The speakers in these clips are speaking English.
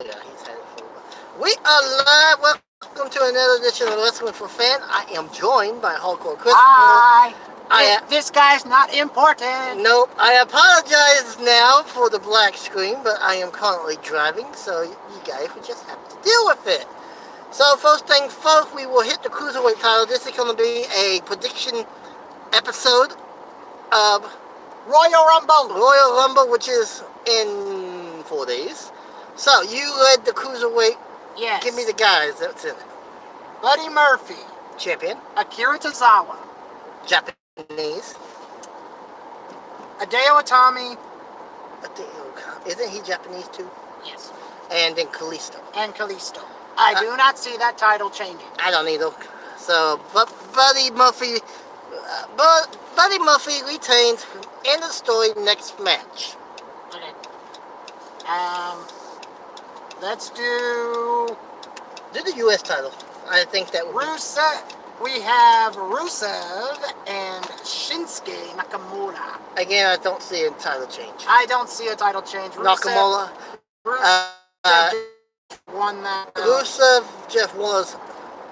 Yeah, he's had it for a while. We are live. Welcome to another edition of Wrestling for Fan. I am joined by Hardcore Christopher. Hi. I This guy's not important. Nope. I apologize now for the black screen, but I am currently driving, so you guys will just have to deal with it. So first things first, we will hit the cruiserweight title. This is going to be a prediction episode of Royal Rumble, which is in 4 days. So you led the cruiserweight. Yes. Give me the guys that's in it. Buddy Murphy. Champion. Akira Tozawa. Japanese. Hideo Itami. Isn't he Japanese too? Yes. And then Kalisto. And Kalisto. I do not see that title changing. I don't either. So, but Buddy Murphy retains in the story next match. Okay. Let's do the U.S. title. I think that would Rusev. We have Rusev and Shinsuke Nakamura. Again, I don't see a title change. I don't see a title change. Nakamura. Rusev won that. Rusev just was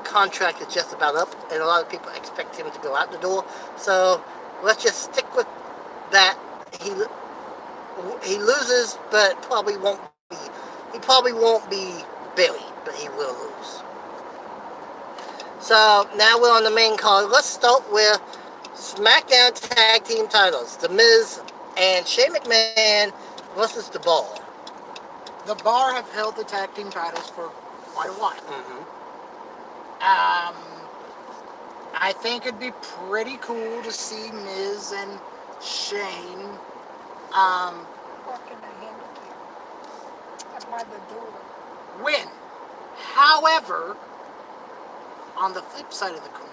contract is just about up, and a lot of people expect him to go out the door. So let's just stick with that. He loses, but probably won't be. He probably won't be buried, but he will lose. So now we're on the main card. Let's start with SmackDown Tag Team Titles: The Miz and Shane McMahon versus The Bar. The Bar have held the tag team titles for quite a while. Mm-hmm. I think it'd be pretty cool to see Miz and Shane Working a handicap. That's why the door. win. However, on the flip side of the coin,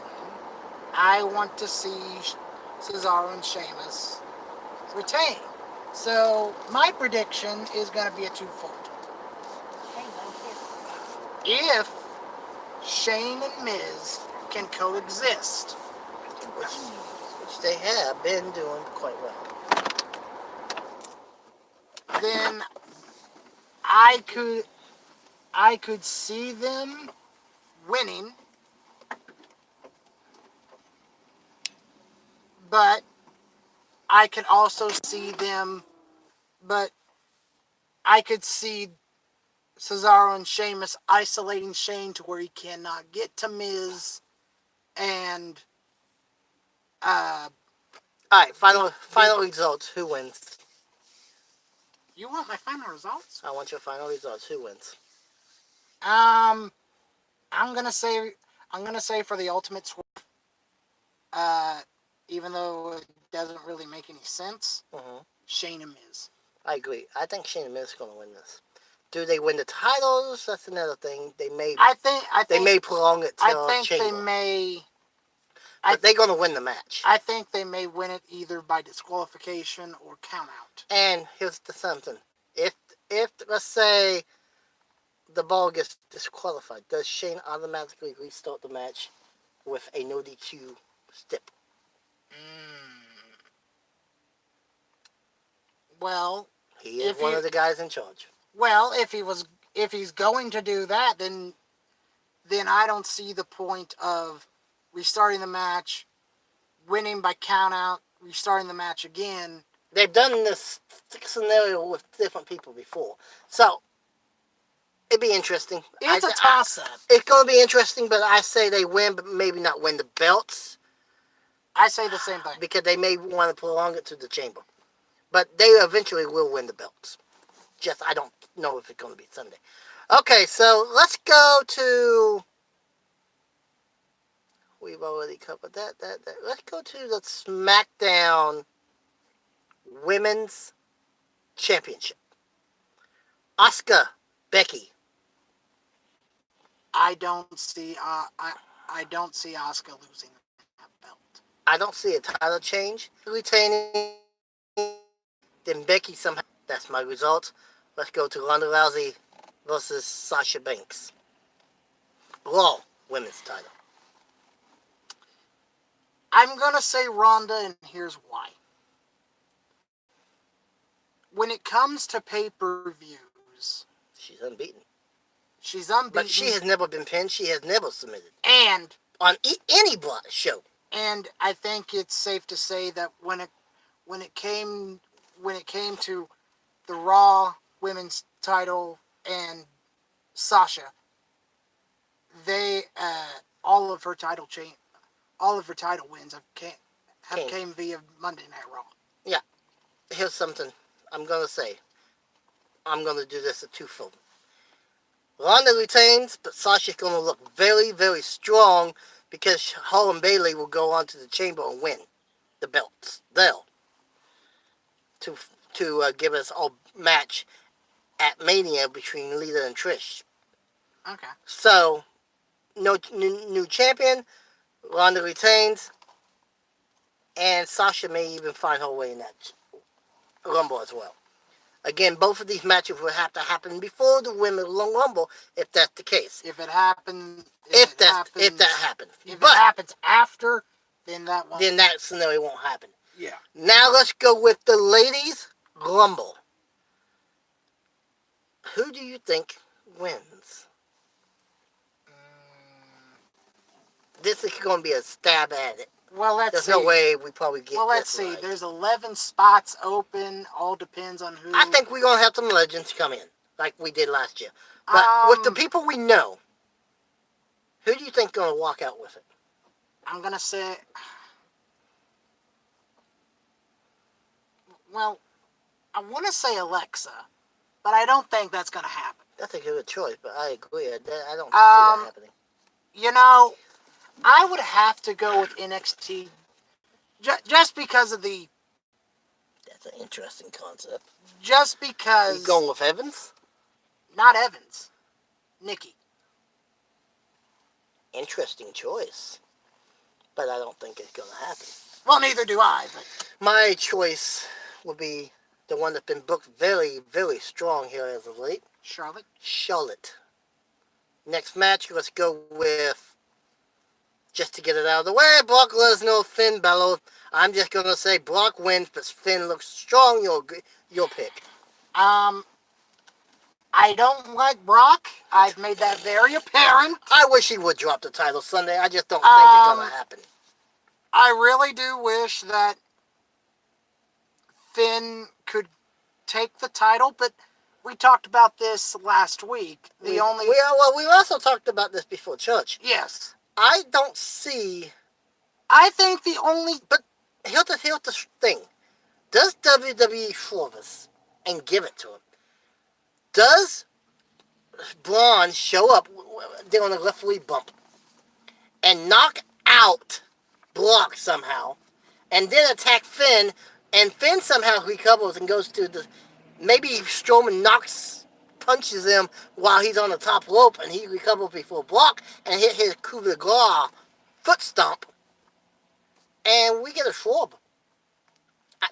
I want to see Cesaro and Sheamus retain. So my prediction is going to be a twofold. If Shane and Miz can coexist, which they have been doing quite well, then I could see them winning, but I could also see them, but I could see Cesaro and Sheamus isolating Shane to where he cannot get to Miz, and all right. Final results. Who wins? You want my final results? I want your final results. Who wins? I'm gonna say for the Ultimate Swerve. Even though it doesn't really make any sense, Shane and Miz. I agree. I think Shane and Miz are going to win this. Do they win the titles? That's another thing. They may. They may prolong it till I think Chamber. they may. But they're going to win the match. I think they may win it either by disqualification or count out. And here's the something: if let's say the Bar gets disqualified, does Shane automatically restart the match with a no DQ stip? Well, he is one of the guys in charge. Well, if he's going to do that, then I don't see the point of restarting the match, winning by count out, restarting the match again. They've done this scenario with different people before, so it'd be interesting. It's a toss-up. It's going to be interesting, but I say they win, but maybe not win the belts. I say the same thing. Because they may want to prolong it to the Chamber. But they eventually will win the belts. Just, I don't know if it's going to be Sunday. Okay, so let's go to... We've already covered that. Let's go to the SmackDown Women's Championship. Asuka, Becky. I don't see Asuka losing that belt. I don't see a title change. Retaining, then Becky somehow. That's my result. Let's go to Ronda Rousey versus Sasha Banks. Raw women's title. I'm gonna say Ronda, and here's why. When it comes to pay-per-views, She's unbeaten. She's unbeaten. But she has never been pinned. She has never submitted and on any show. And I think it's safe to say that when it came to the Raw Women's title and Sasha, they all of her title wins came via Monday Night Raw. Yeah. Here's something I'm gonna say. I'm gonna do this at twofold. Ronda retains, but Sasha's gonna look very, very strong because Holland Bailey will go on to the chamber and win the belts. To give us a match at Mania between Lita and Trish. Okay. So, no new champion. Ronda retains, and Sasha may even find her way in that Rumble as well. Again, both of these matches will have to happen before the Women's Rumble, if that's the case. If it happens, If that happens. If But it happens after, then that won't. then that scenario won't happen. Yeah. Now let's go with the Ladies Rumble. Who do you think wins? This is going to be a stab at it. Well, let's There's see. no way we probably get Well, let's this see. right. There's 11 spots open. All depends on who. I think we're going to have some legends come in, like we did last year. But with the people we know, who do you think going to walk out with it? I'm gonna say. Well, I want to say Alexa, but I don't think that's gonna happen. That's a good choice, but I agree. I don't see that happening. You know, I would have to go with NXT just because of the. That's an interesting concept. Just because. You going with Evans? Not Evans. Nikki. Interesting choice. But I don't think it's going to happen. Well, neither do I, but. My choice would be the one that's been booked very, very strong here as of late. Charlotte. Charlotte. Next match, let's go with, just to get it out of the way, Brock Lesnar, Finn Balor. I'm just going to say Brock wins, but Finn looks strong. Your pick. I don't like Brock. I've made that very apparent. I wish he would drop the title Sunday. I just don't think it's going to happen. I really do wish that Finn could take the title, but we talked about this last week. We also talked about this before church. Yes. I don't see. I think the only. But here's the thing. Does WWE swerve us and give it to him? Does Braun show up doing a referee bump and knock out Brock somehow, and then attack Finn, and Finn somehow recovers and goes to the. Maybe Strowman punches him while he's on the top rope, and he recovers before Brock and hit his coup de grace foot stomp, and we get a swerve.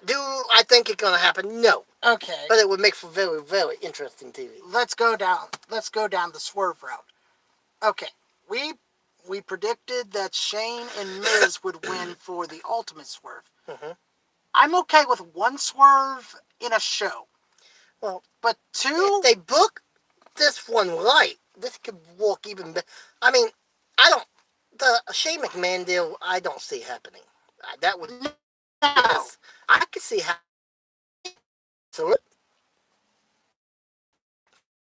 Do I think it's gonna happen? No. Okay. But it would make for very, very interesting TV. Let's go down the swerve route. Okay. We predicted that Shane and Miz would win for the ultimate swerve. Mm-hmm. I'm okay with one swerve in a show. Well, but two. If they book this one right, this could work even better. I mean, the Shane McMahon deal, I don't see happening. That would. No. Yes, I could see how. So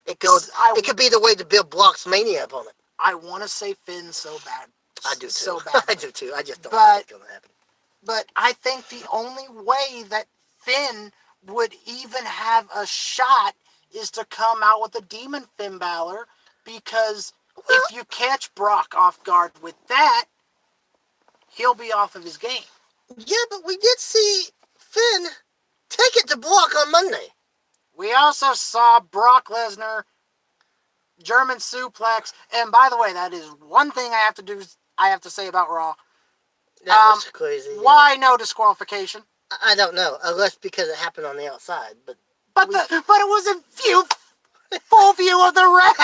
it could be the way to build Brock's Mania opponent. I want to say Finn so bad. I do too. So bad. I do too. I just don't think it's going to happen. But I think the only way that Finn would even have a shot is to come out with a demon Finn Balor, because if you catch Brock off guard with that, he'll be off of his game. Yeah, but we did see Finn take it to Brock on Monday. We also saw Brock Lesnar German suplex, and by the way, that is one thing I have to say about Raw. That was crazy. Why no disqualification? I don't know, unless because it happened on the outside, but it was in full view of the ref.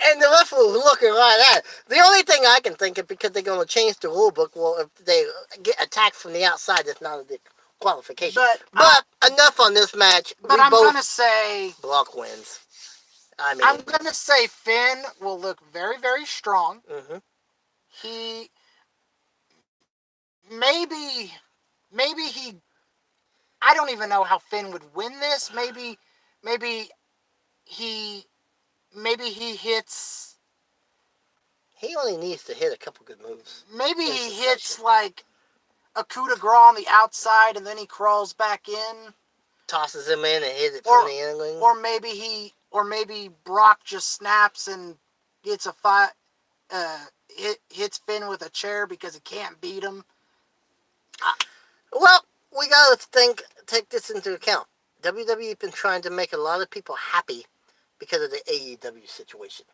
And the ref was looking right at it. The only thing I can think of, because they're going to change the rule book, well, if they get attacked from the outside, it's not a disqualification. But enough on this match. But I'm going to say Brock wins. I mean, I'm gonna say Finn will look very, very strong. mm-hmm. He maybe he. I don't even know how Finn would win this. Maybe he maybe he hits. He only needs to hit a couple good moves. Maybe in he succession. hits like a coup de grace on the outside, and then he crawls back in. Tosses him in and hits it Or- from the angling. Or maybe Brock just snaps and gets a fight. Hits Finn with a chair because he can't beat him. Well, we gotta take this into account. WWE been trying to make a lot of people happy because of the AEW situation.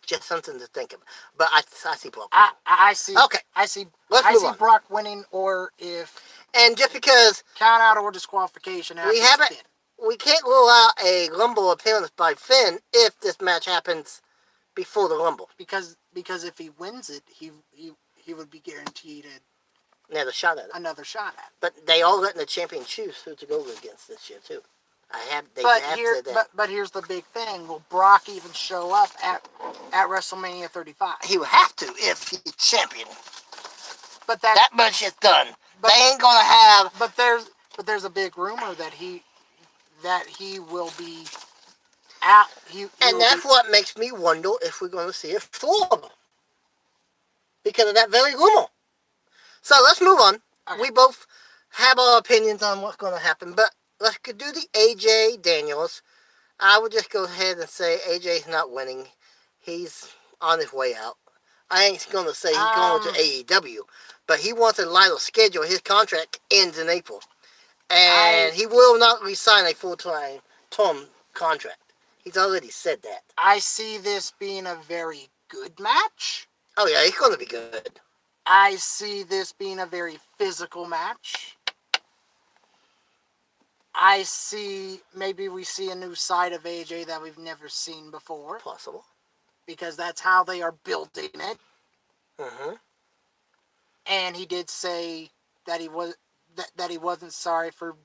Just something to think of. But I see Brock. I see. Okay, I see. let's I move see on. Brock winning, or if And just because count out or disqualification. we happens, haven't, Finn. we can't rule out a Rumble appearance by Finn if this match happens before the Rumble. because if he wins it, he would be guaranteed Another shot at it. another shot at it. But they all letting the champion choose who to go against this year too. They have said that. But here's the big thing: will Brock even show up at WrestleMania 35? He would have to if he's champion. But That much is done. But- They ain't gonna have. But there's a big rumor that he will be out. And that's what makes me wonder if we're going to see a flop. Because of that very rumor. So let's move on. Okay. We both have our opinions on what's going to happen. But let's do the AJ Daniels. I would just go ahead and say AJ's not winning. He's on his way out. I ain't going to say he's going to AEW. But he wants a lighter schedule. His contract ends in April. And he will not re-sign a full-time term contract. He's already said that. I see this being a very good match. Oh, yeah, he's going to be good. I see this being a very physical match. I see maybe we see a new side of AJ that we've never seen before, Possible. because that's how they are building it. Mm-hmm. And he did say that he wasn't sorry for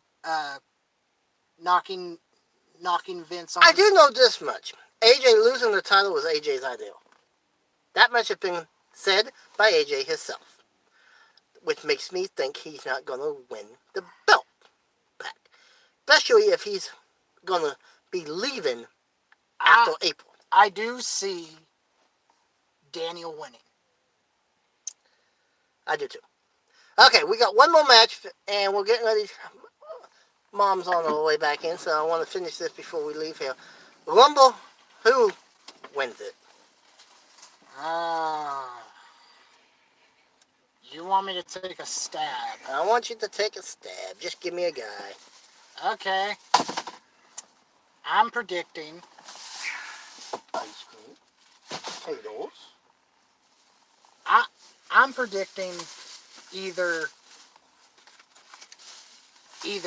knocking Vince on. I do know this much. AJ losing the title was AJ's ideal. That much has been said by AJ himself. Which makes me think he's not going to win the belt back. Especially if he's going to be leaving after April. I do see Daniel winning. I do too. Okay, we got one more match, and we're getting ready. Mom's on her way back in, so I want to finish this before we leave here. Rumble, who wins it? You want me to take a stab? I want you to take a stab. Just give me a guy. Okay. I'm predicting Ice cream. Potatoes. I'm predicting either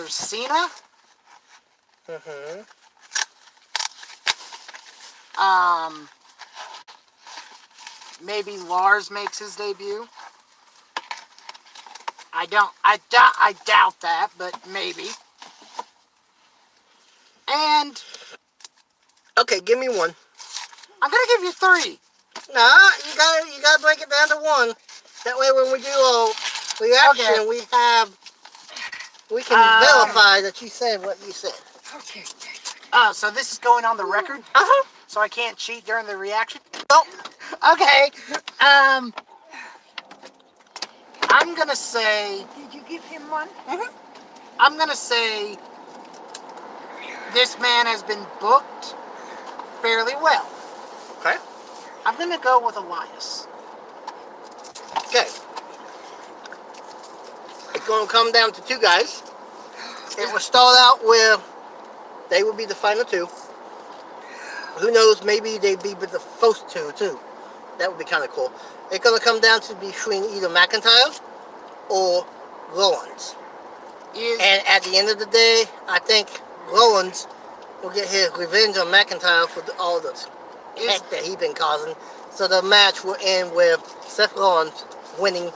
Cena, Mm-hmm. maybe Lars makes his debut. I doubt that, but maybe. And Okay, give me one. I'm gonna give you 3. Nah, you gotta break it down to one. That way, when we do a reaction, Okay. we can verify that you said what you said. Okay. So this is going on the record, Uh-huh. so I can't cheat during the reaction. Well, Okay. I'm gonna say. Did you give him one? I'm gonna say this man has been booked fairly well. okay. I'm gonna go with Elias. Okay. It's going to come down to two guys. It will start out where they will be the final two. Who knows, maybe they'd be the first two, too. That would be kind of cool. It's going to come down to between either McIntyre or Rollins. And at the end of the day, I think Rollins will get his revenge on McIntyre for all the heck that he's been causing. So the match will end with Seth Rollins winning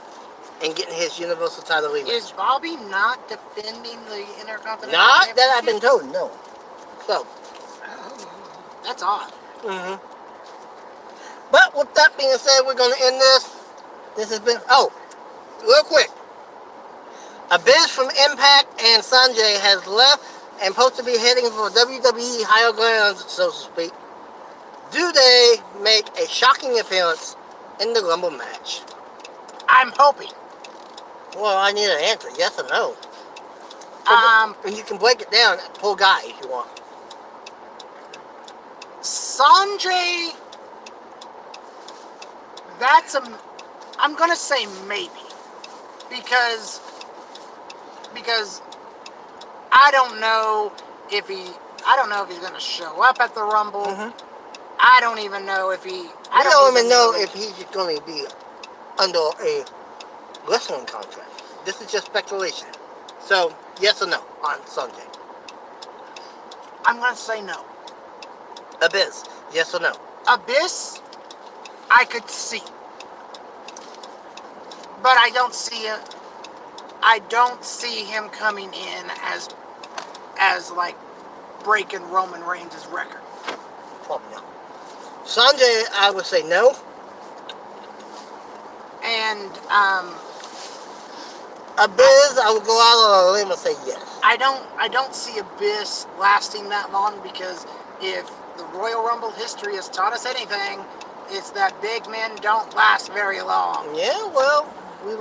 and getting his Universal title rematch. Is Bobby not defending the Intercontinental Not Championship? that I've been told, no. So, That's odd. Mm-hmm. But with that being said, we're going to end this. This has been... Oh, real quick. Abyss from Impact and Sanjay has left and supposed to be heading for WWE higher grounds, so to speak. Do they make a shocking appearance in the Rumble match? I'm hoping. Well, I need an answer, yes or no. And you can break it down per guy if you want. Sanjay, I'm gonna say maybe, because I don't know if he's gonna show up at the Rumble. Mm-hmm. I don't even know if he. I don't even know if he's going to be under a wrestling contract. This is just speculation. So, yes or no on Sanjay? I'm gonna say no. Abyss, yes or no? Abyss, I could see, but I don't see it. I don't see him coming in as like breaking Roman Reigns' record. Probably no. Sanjay, I would say no. And Abyss, I would go out on a limb and say yes. I don't see Abyss lasting that long, because if the Royal Rumble history has taught us anything, it's that big men don't last very long. Yeah, well, we've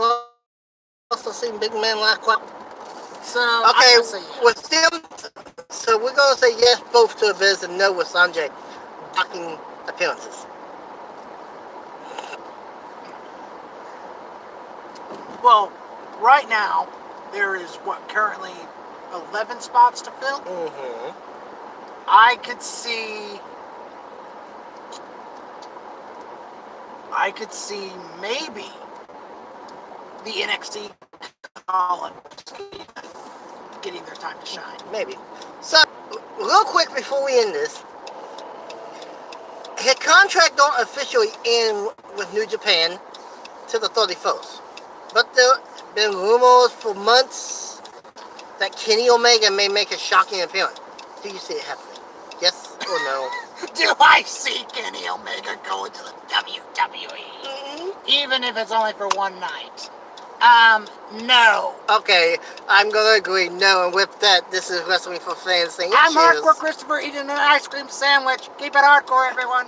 also seen big men like quite. So Okay, I'm gonna say yes. with them, so we're going to say yes both to Abyss and no with Sanjay blocking appearances. Well, right now there is currently 11 spots to fill. Mm-hmm. I could see maybe the NXT call-ups getting their time to shine. Maybe. So, real quick before we end this, his contract don't officially end with New Japan till the 31st. But there have been rumors for months that Kenny Omega may make a shocking appearance. Do you see it happening? Yes or no? Do I see Kenny Omega going to the WWE? Mm-hmm. Even if it's only for one night? No. Okay, I'm gonna agree no, and with that, this is Wrestling for Fans saying I'm cheers. Hardcore Christopher eating an ice cream sandwich. Keep it hardcore, everyone.